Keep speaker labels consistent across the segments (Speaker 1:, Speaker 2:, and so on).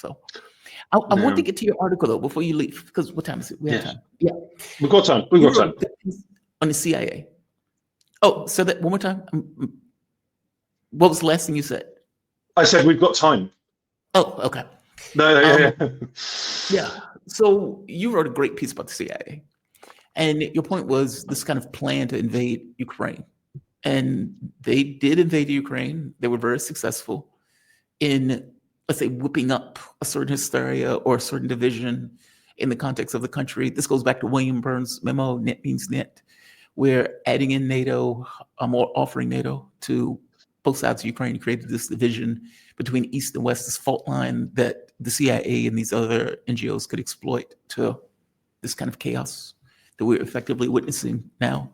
Speaker 1: So I want to get to your article though before you leave, because what time is it? We have time. Yeah,
Speaker 2: we've got time. We've got time
Speaker 1: on the CIA. Oh, so that one more time. What was the last thing you said?
Speaker 2: I said we've got time.
Speaker 1: Oh, okay.
Speaker 2: No,
Speaker 1: yeah. So you wrote a great piece about the CIA, and your point was this kind of plan to invade Ukraine, and they did invade Ukraine. They were very successful in, let's say, whipping up a certain hysteria or a certain division in the context of the country. This goes back to William Burns' memo, Net Means Net, where adding in NATO, or offering NATO to both sides of Ukraine created this division between East and West, this fault line that the CIA and these other NGOs could exploit to this kind of chaos that we're effectively witnessing now.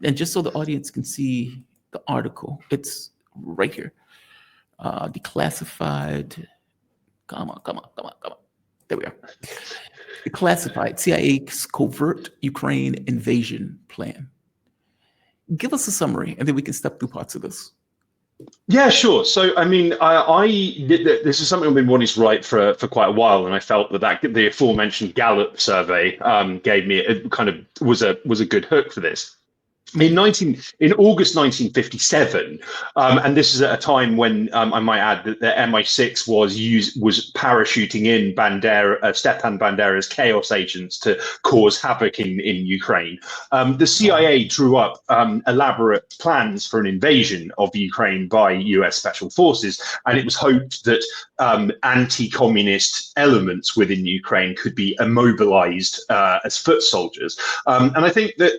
Speaker 1: And just so the audience can see the article, it's right here. Declassified. Come on. There we are. Declassified, CIA's covert Ukraine invasion plan. Give us a summary, and then we can step through parts of this.
Speaker 2: Yeah, sure. So, I mean, this is something I've been wanting to write for quite a while, and I felt that the aforementioned Gallup survey gave me was a good hook for this. In August 1957, and this is at a time when I might add that the MI6 was parachuting in Stepan Bandera's chaos agents to cause havoc in Ukraine. The CIA drew up elaborate plans for an invasion of Ukraine by US special forces, and it was hoped that anti-communist elements within Ukraine could be immobilized as foot soldiers. And I think that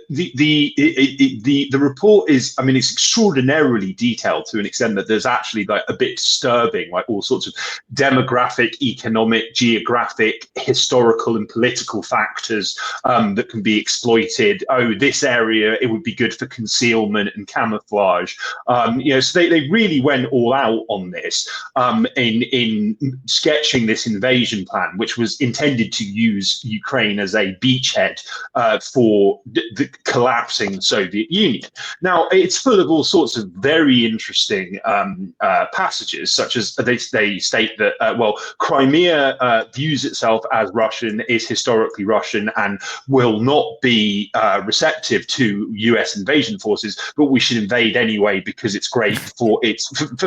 Speaker 2: the report is, I mean, it's extraordinarily detailed to an extent that there's actually like a bit disturbing, like all sorts of demographic, economic, geographic, historical and political factors that can be exploited. Oh, this area, it would be good for concealment and camouflage. So they really went all out on this in sketching this invasion plan, which was intended to use Ukraine as a beachhead for the collapsing Soviet Union. Now, it's full of all sorts of very interesting passages, such as they state that, Crimea views itself as Russian, is historically Russian, and will not be receptive to US invasion forces, but we should invade anyway because it's great for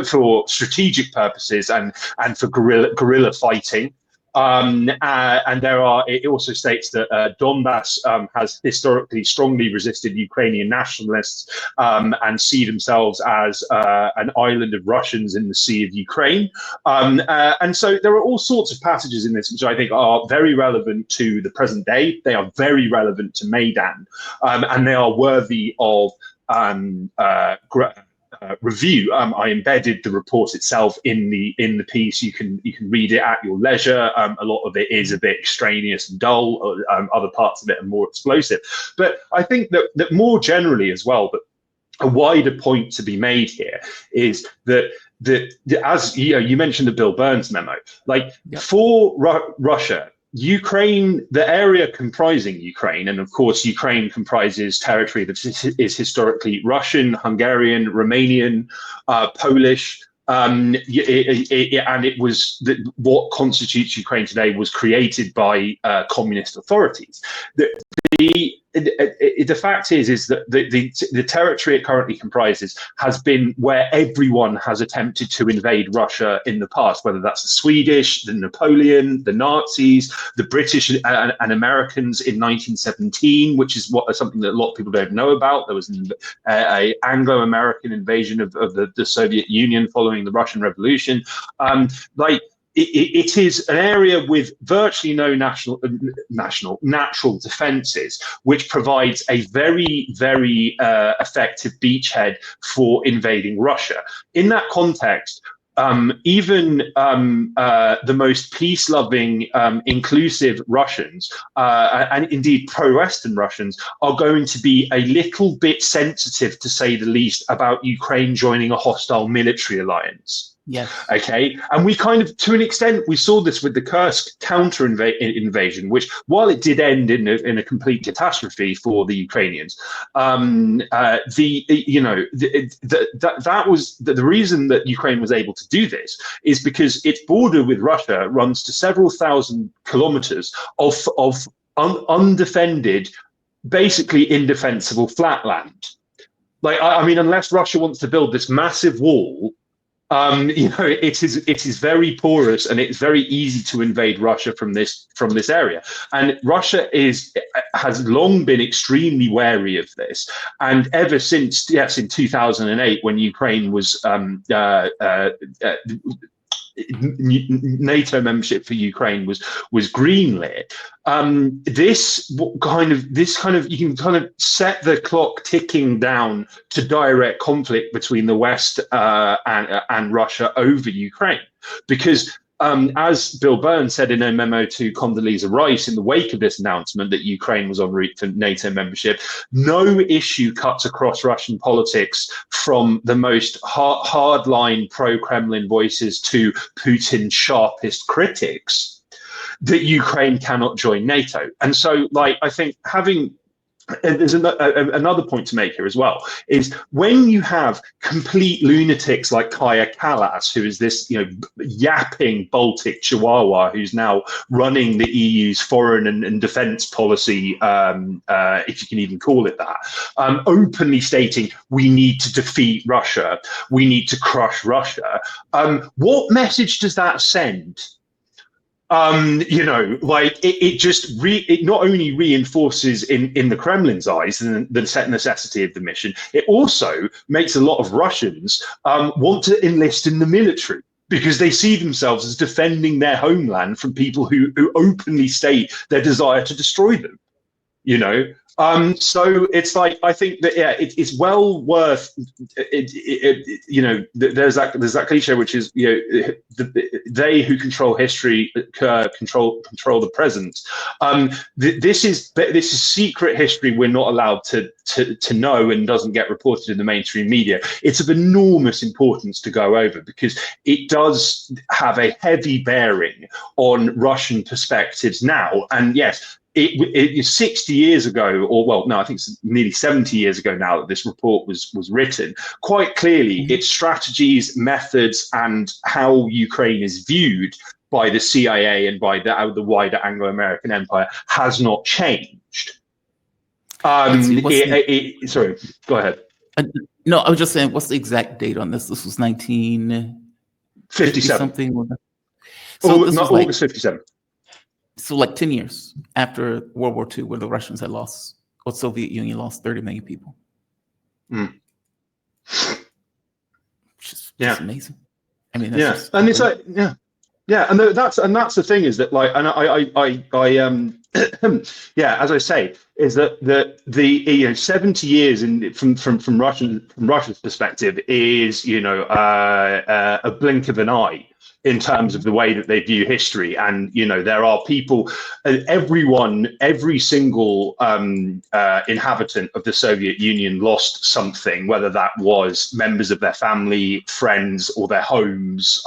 Speaker 2: for strategic purposes and for guerrilla fighting. And it also states that Donbass has historically strongly resisted Ukrainian nationalists and see themselves as an island of Russians in the Sea of Ukraine. And so there are all sorts of passages in this which I think are very relevant to the present day. They are very relevant to Maidan, and they are worthy of review. I embedded the report itself in the piece. You can read it at your leisure. A lot of it is a bit extraneous and dull. Other parts of it are more explosive. But I think that more generally as well, but a wider point to be made here is that as you mentioned the Bill Burns memo, for Russia, Ukraine, the area comprising Ukraine, and of course Ukraine comprises territory that is historically Russian, Hungarian, Romanian, Polish, and it was what constitutes Ukraine today was created by communist authorities. The fact is that the territory it currently comprises has been where everyone has attempted to invade Russia in the past, whether that's the Swedish, the Napoleon, the Nazis, the British and Americans in 1917, which is something that a lot of people don't know about. There was an Anglo-American invasion of the Soviet Union following the Russian Revolution. It is an area with virtually no natural defences, which provides a very, very effective beachhead for invading Russia. In that context, even the most peace-loving, inclusive Russians, and indeed pro-Western Russians, are going to be a little bit sensitive, to say the least, about Ukraine joining a hostile military alliance.
Speaker 1: Yes.
Speaker 2: Okay, and we kind of, to an extent, we saw this with the Kursk counter invasion, which, while it did end in a complete catastrophe for the Ukrainians, that was the reason that Ukraine was able to do this is because its border with Russia runs to several thousand kilometers of undefended, basically indefensible flatland. Like, I mean, unless Russia wants to build this massive wall, it is very porous, and it's very easy to invade Russia from this area. And Russia has long been extremely wary of this, and ever since, yes, in 2008, when Ukraine was NATO membership for Ukraine was greenlit. This kind of you can kind of set the clock ticking down to direct conflict between the West and Russia over Ukraine, because as Bill Burns said in a memo to Condoleezza Rice in the wake of this announcement that Ukraine was en route for NATO membership, no issue cuts across Russian politics, from the most hardline pro-Kremlin voices to Putin's sharpest critics, that Ukraine cannot join NATO. And so, like, I think there's another point to make here as well, is when you have complete lunatics like Kaja Kallas, who is this, yapping Baltic chihuahua who's now running the EU's foreign and defense policy, if you can even call it that, openly stating we need to defeat Russia, we need to crush Russia. What message does that send? It not only reinforces in the Kremlin's eyes the necessity of the mission, it also makes a lot of Russians want to enlist in the military, because they see themselves as defending their homeland from people who openly state their desire to destroy them. So it's like, I think that, yeah, it's well worth there's that cliche, which is, they who control history control the present. This is secret history we're not allowed to know, and doesn't get reported in the mainstream media. It's of enormous importance to go over, because it does have a heavy bearing on Russian perspectives now. And yes, it 60 years ago, or well, no, I think it's nearly 70 years ago now that this report was written. Quite clearly, its strategies, methods, and how Ukraine is viewed by the CIA and by the wider Anglo-American empire has not changed. Sorry, go ahead.
Speaker 1: No, I was just saying, what's the exact date on this? This was 1957 something.
Speaker 2: So August 57.
Speaker 1: So like 10 years after World War II, where the Russians had lost, or Soviet Union lost 30 million people. Which is just amazing. I mean, that's
Speaker 2: and it's like, and that's the thing, is that, like, and as I say, is that the 70 years from Russia's perspective is a blink of an eye in terms of the way that they view history. And there are people, every single inhabitant of the Soviet Union lost something, whether that was members of their family, friends, or their homes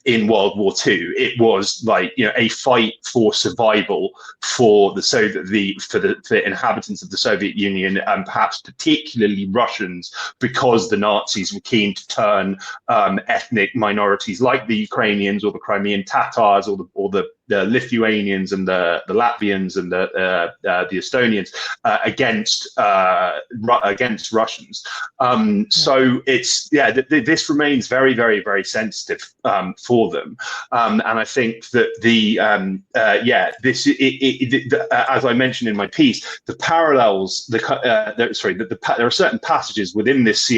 Speaker 2: in World War II. It was like a fight for survival for the inhabitants of the Soviet Union, and perhaps particularly Russians, because the Nazis were keen to turn ethnic minorities like the Ukrainians or the Crimean Tatars or the Lithuanians and the Latvians and the Estonians against Russians. So it's this remains very, very, very sensitive for them, and I think that as I mentioned in my piece, the parallels, there are certain passages within this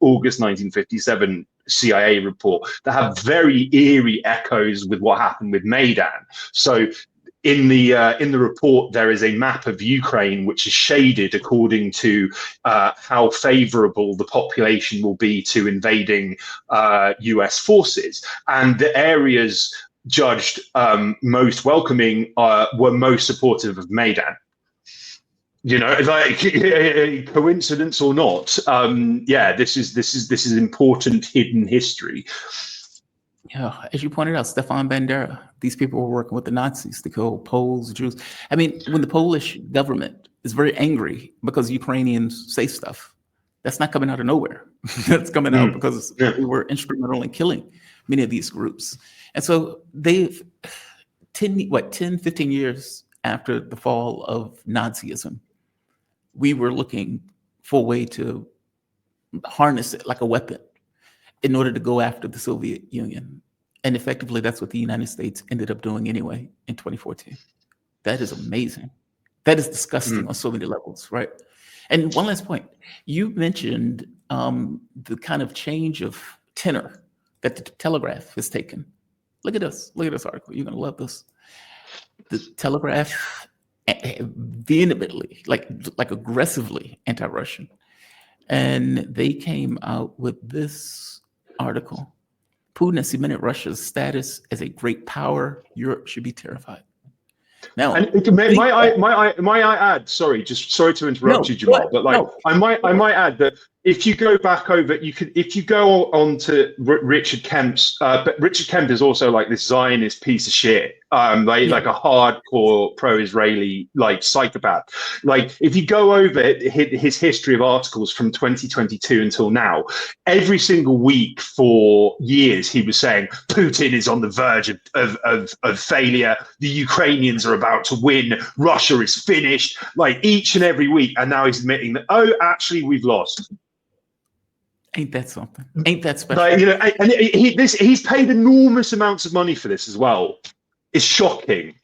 Speaker 2: August 1957 CIA report that have very eerie echoes with what happened with Maidan. So in the report, there is a map of Ukraine which is shaded according to how favorable the population will be to invading US forces, and the areas judged most welcoming were most supportive of Maidan. Like, coincidence or not, this is important hidden history.
Speaker 1: Yeah, as you pointed out, Stefan Bandera, these people were working with the Nazis to kill Poles, Jews. I mean, when the Polish government is very angry because Ukrainians say stuff, that's not coming out of nowhere. That's coming out because
Speaker 2: Yeah.
Speaker 1: they were instrumental in killing many of these groups. And so they've 10, 15 years after the fall of Nazism, we were looking for a way to harness it like a weapon in order to go after the Soviet Union. And effectively, that's what the United States ended up doing anyway in 2014. That is amazing. That is disgusting on so many levels, right? And one last point. You mentioned the kind of change of tenor that the Telegraph has taken. Look at this. Look at this article. You're going to love this. The Telegraph vehemently, like aggressively anti-Russian. And they came out with this article. Putin has cemented Russia's status as a great power. Europe should be terrified. Now,
Speaker 2: and may I add? Sorry to interrupt you, Jamal. But I might add that if you go back over, if you go on to Richard Kemp's, but Richard Kemp is also like this Zionist piece of shit, like a hardcore pro-Israeli like psychopath. Like if you go over his history of articles from 2022 until now, every single week for years he was saying Putin is on the verge of failure. The Ukrainians are about to win. Russia is finished. Like each and every week, and now he's admitting that actually we've lost.
Speaker 1: Ain't that something? Ain't that special?
Speaker 2: Like, and he's paid enormous amounts of money for this as well. It's shocking.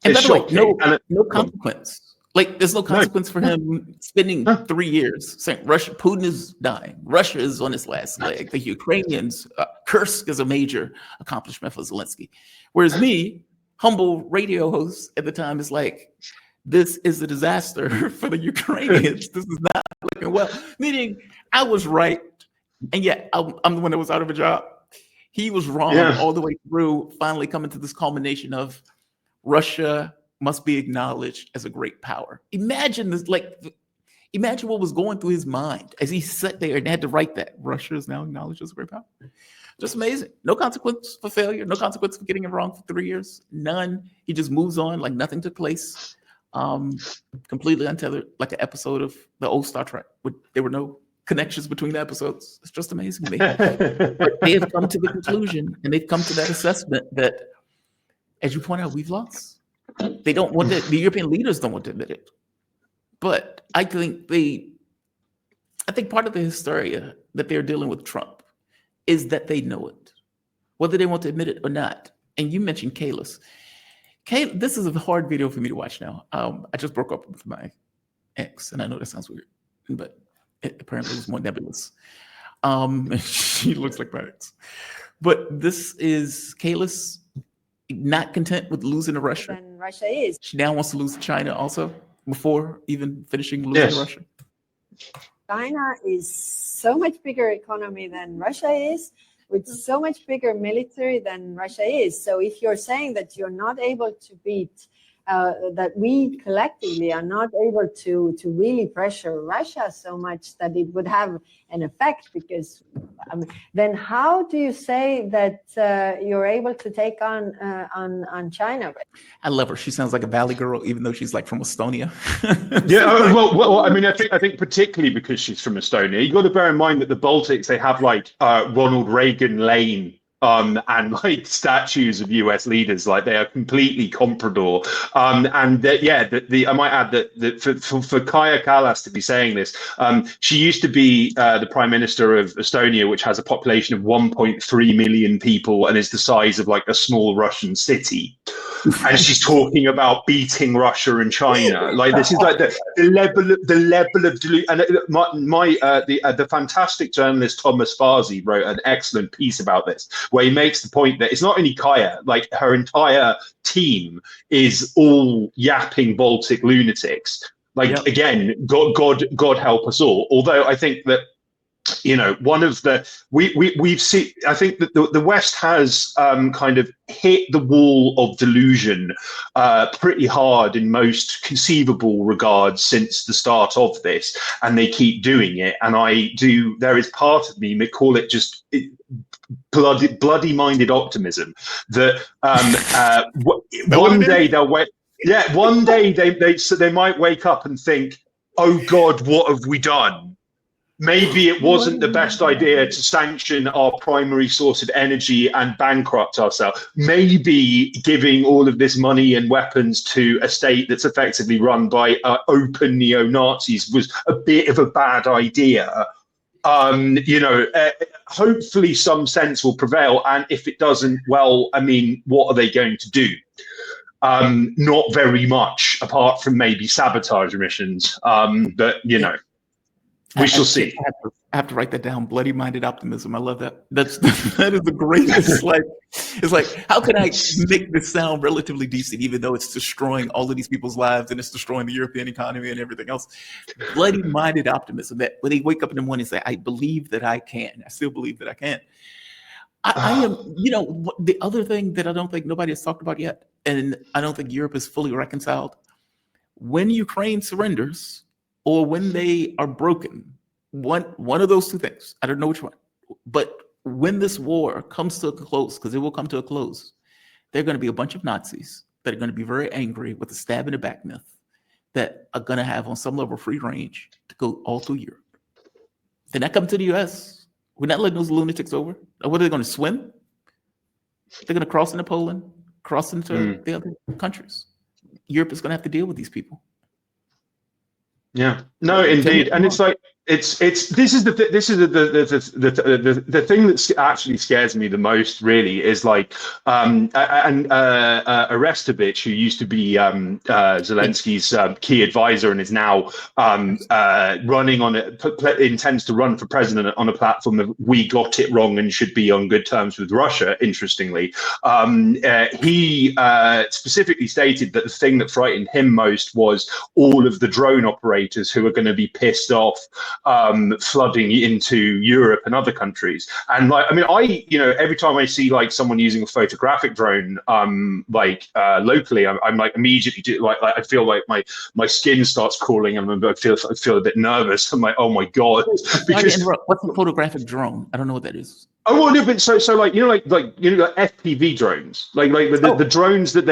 Speaker 1: And by the way, no consequence. Like there's no consequence for him spending 3 years saying Putin is dying. Russia is on its last leg. The Ukrainians, Kursk is a major accomplishment for Zelensky. Whereas me, humble radio host at the time, is like, this is a disaster for the Ukrainians. This is not looking well. Meaning I was right. And yet I'm the one that was out of a job. He was wrong all the way through, finally coming to this culmination of Russia must be acknowledged as a great power. Imagine this, imagine what was going through his mind as he sat there and had to write that. Russia is now acknowledged as a great power. Just amazing. No consequence for failure, no consequence for getting it wrong for 3 years. None. He just moves on like nothing took place. Completely untethered, like an episode of the old Star Trek. There were no connections between the episodes. It's just amazing to me. But they have come to the conclusion and they've come to that assessment that, as you point out, we've lost. They don't want to, the European leaders don't want to admit it. But I think part of the hysteria that they're dealing with Trump is that they know it, whether they want to admit it or not. And you mentioned Kalis. This is a hard video for me to watch now. I just broke up with my ex, and I know that sounds weird, but it apparently was more nebulous. She looks like my ex. But this is Kalis not content with losing to Russia.
Speaker 3: Than Russia is.
Speaker 1: She now wants to lose to China also, before even finishing losing to Russia.
Speaker 3: China is so much bigger economy than Russia is, with so much bigger military than Russia is. So if you're saying that you're not able to beat, that we collectively are not able to really pressure Russia so much that it would have an effect, because then how do you say that you're able to take on China?
Speaker 1: I love her. She sounds like a Valley girl, even though she's like from Estonia.
Speaker 2: Well, I mean, I think particularly because she's from Estonia, you got to bear in mind that the Baltics, they have like Ronald Reagan Lane. And like statues of US leaders, like they are completely comprador. I might add that for Kaja Kallas to be saying this, she used to be the prime minister of Estonia, which has a population of 1.3 million people and is the size of like a small Russian city. And she's talking about beating Russia and China. Like this is like the level of delusion. And the fantastic journalist Thomas Farsi wrote an excellent piece about this, where he makes the point that it's not only Kaja, like her entire team is all yapping Baltic lunatics. Like again, God help us all. Although I think that, one of the we've seen, I think that the West has kind of hit the wall of delusion pretty hard in most conceivable regards since the start of this, and they keep doing it. And there is part of me, may call it just bloody-minded optimism that one day they'll wait. Yeah, one day they might wake up and think, "Oh God, what have we done? Maybe it wasn't the best idea to sanction our primary source of energy and bankrupt ourselves. Maybe giving all of this money and weapons to a state that's effectively run by open neo-Nazis was a bit of a bad idea." Hopefully some sense will prevail. And if it doesn't, well, I mean, what are they going to do? Not very much, apart from maybe sabotage missions. But we shall see.
Speaker 1: I have to write that down. Bloody-minded optimism. I love that. That is the greatest. It's like, how can I make this sound relatively decent, even though it's destroying all of these people's lives and it's destroying the European economy and everything else? Bloody-minded optimism. That when they wake up in the morning and say, "I believe that I can. I still believe that I can." I am. The other thing that I don't think nobody has talked about yet, and I don't think Europe is fully reconciled, when Ukraine surrenders or when they are broken, one of those two things, I don't know which one, but when this war comes to a close, because it will come to a close, there are going to be a bunch of Nazis that are going to be very angry with the stab in the back myth that are going to have on some level free range to go all through Europe. They're not coming to the US. We're not letting those lunatics over. What are they going to swim? They're going to cross into Poland, cross into the other countries. Europe is going to have to deal with these people.
Speaker 2: Yeah, no, indeed, and it's like this is the thing that actually scares me the most. Really, is like Arestovich, who used to be Zelensky's key advisor and is now running on it, intends to run for president on a platform of "we got it wrong and should be on good terms with Russia." Interestingly, he specifically stated that the thing that frightened him most was all of the drone operators who are going to be pissed off flooding into Europe and other countries. And every time I see like someone using a photographic drone locally, I'm like immediately I feel like my skin starts crawling and I feel a bit nervous. I'm like, oh my God. Because
Speaker 1: what's a photographic drone? I don't know what that is.
Speaker 2: Oh, well, no, but so like FPV drones, the drones that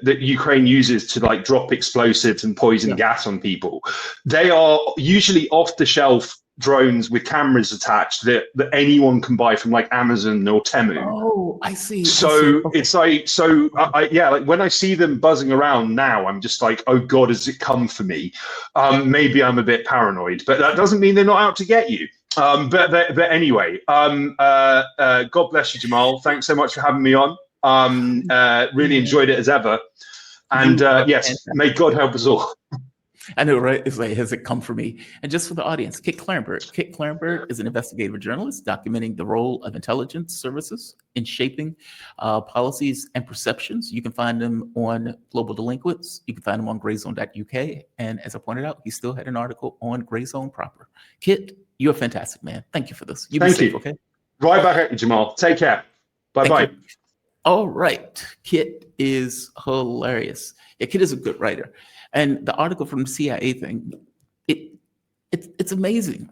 Speaker 2: that Ukraine uses to like drop explosives and poison gas on people. They are usually off the shelf drones with cameras attached that anyone can buy from like Amazon or Temu.
Speaker 1: Oh, I see.
Speaker 2: So it's like, like when I see them buzzing around now, I'm just like, oh God, has it come for me? Maybe I'm a bit paranoid, but that doesn't mean they're not out to get you. But anyway, God bless you, Jamal. Thanks so much for having me on. Really enjoyed it as ever. And yes, may God help us all.
Speaker 1: I know, right? It's like, has it come for me? And just for the audience, Kit Klarenberg. Kit Klarenberg is an investigative journalist documenting the role of intelligence services in shaping policies and perceptions. You can find them on Global Delinquents. You can find them on grayzone.uk. And as I pointed out, he still had an article on Gray Zone proper. Kit, you're fantastic, man. Thank you for this. You be safe, okay?
Speaker 2: Right back at you, Jamal. Take care. Bye-bye.
Speaker 1: All right. Kit is hilarious. Yeah, Kit is a good writer. And the article from the CIA thing, it's amazing.